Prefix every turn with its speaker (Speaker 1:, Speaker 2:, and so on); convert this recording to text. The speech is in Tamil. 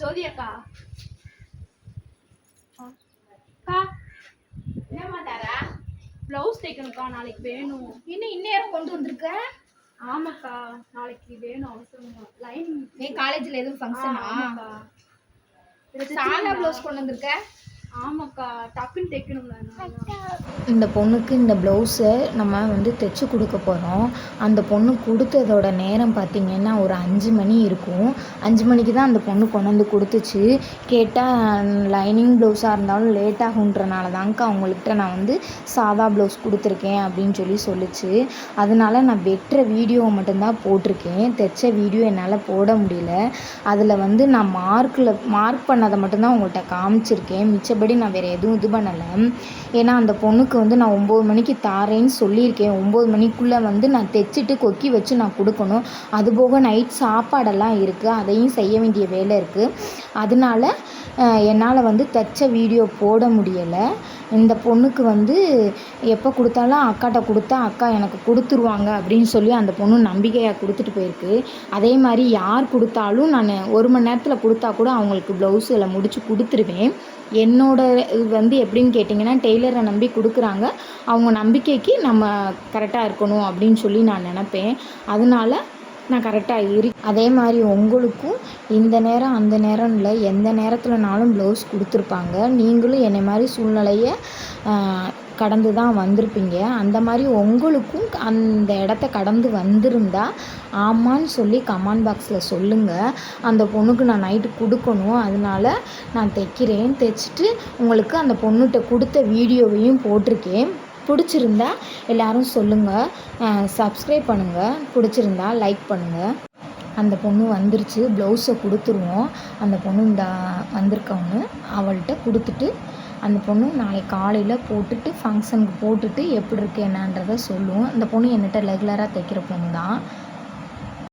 Speaker 1: ஜோதி அக்கா அக்கா
Speaker 2: என்னம்மா தாரா?
Speaker 1: ப்ளவுஸ் தைக்கணும்க்கா, நாளைக்கு வேணும்.
Speaker 2: இன்னும் இந்நேரம் கொண்டு வந்திருக்க?
Speaker 1: ஆமாக்கா, நாளைக்கு வேணும் அவசரமா. லைன்
Speaker 2: நீ காலேஜ்ல எதுவும் ஃபங்க்ஷனா?
Speaker 1: ஆமாக்கா.
Speaker 2: சாதா ப்ளவுஸ் கொண்டு வந்திருக்க?
Speaker 1: ஆமாக்கா, டக்குன்னு தைக்கணும்ல.
Speaker 3: இந்த பொண்ணுக்கு இந்த ப்ளவுஸை நம்ம வந்து தைச்சி கொடுக்க போகிறோம். அந்த பொண்ணு கொடுத்ததோட நேரம் பார்த்திங்கன்னா ஒரு 5 மணி இருக்கும். 5 மணிக்கு தான் அந்த பொண்ணு கொண்டு வந்து கொடுத்துச்சு. கேட்டால் லைனிங் ப்ளவுஸாக இருந்தாலும் லேட் ஆகுன்றனால தாங்க்கா அவங்கள்ட்ட நான் வந்து சாதா ப்ளவுஸ் கொடுத்துருக்கேன் அப்படின்னு சொல்லிச்சு. அதனால நான் வெட்டுற வீடியோவை மட்டும்தான் போட்டிருக்கேன். தைச்ச வீடியோ என்னால் போட முடியல. அதில் வந்து நான் மார்க் பண்ணதை மட்டும்தான் உங்கள்கிட்ட காமிச்சிருக்கேன். மிச்சபடி நான் வேறு எதுவும் இது பண்ணலை. ஏன்னா அந்த பொண்ணுக்கு வந்து நான் 9 மணிக்கு தாரேன்னு சொல்லியிருக்கேன். 9 மணிக்குள்ளே வந்து நான் தைச்சிட்டு கொக்கி வச்சு நான் கொடுக்கணும். அதுபோக நைட் சாப்பாடெல்லாம் இருக்குது, அதையும் செய்ய வேண்டிய வேலை இருக்குது. அதனால என்னால் வந்து தைச்ச வீடியோ போட முடியலை. இந்த பொண்ணுக்கு வந்து எப்போ கொடுத்தாலும் அக்காட்ட கொடுத்தா அக்கா எனக்கு கொடுத்துருவாங்க அப்படின்னு சொல்லி அந்த பொண்ணு நம்பிக்கையாக கொடுத்துட்டு போயிருக்கு. அதே மாதிரி யார் கொடுத்தாலும் நான் 1 மணி நேரத்தில் கொடுத்தா கூட அவங்களுக்கு ப்ளவுஸில் முடித்து கொடுத்துருவேன். என்னோட இது வந்து எப்படின்னு கேட்டிங்கன்னா, டெய்லரை நம்பி கொடுக்குறாங்க. அவங்க நம்பிக்கைக்கு நம்ம கரெக்டாக இருக்கணும் அப்படின்னு சொல்லி நான் நினப்பேன். அதனால நான் கரெக்டாக அதே மாதிரி உங்களுக்கும் இந்த நேரம் அந்த நேரம் இல்லை, எந்த நேரத்துலனாலும் ப்ளவுஸ் கொடுத்துருப்பாங்க. நீங்களும் என்னை மாதிரி சூழ்நிலையை கடந்து தான் வந்திருப்பீங்க. அந்த மாதிரி உங்களுக்கும் அந்த இடத்த கடந்து வந்திருந்தா ஆமான்னு சொல்லி கமெண்ட் பாக்ஸில் சொல்லுங்கள். அந்த பொண்ணுக்கு நான் நைட்டு கொடுக்கணும், அதனால நான் தைக்கிறேன். தைச்சிட்டு உங்களுக்கு அந்த பொண்ணுகிட்ட கொடுத்த வீடியோவையும் போட்டிருக்கேன். பிடிச்சிருந்தா எல்லோரும் சொல்லுங்கள், சப்ஸ்கிரைப் பண்ணுங்கள், பிடிச்சிருந்தா லைக் பண்ணுங்கள். அந்த பொண்ணு வந்துருச்சு, ப்ளவுஸை கொடுத்துருவோம். அந்த பொண்ணு இந்த வந்திருக்கவங்க அவள்கிட்ட கொடுத்துட்டு அந்த பொண்ணு நாளைக்கு காலையில் போட்டுட்டு ஃபங்க்ஷனுக்கு போட்டுட்டு எப்படி இருக்கு என்னன்றதை சொல்லுவோம். அந்த பொண்ணு என்கிட்ட ரெகுலராக தைக்கிற பொண்ணு தான்.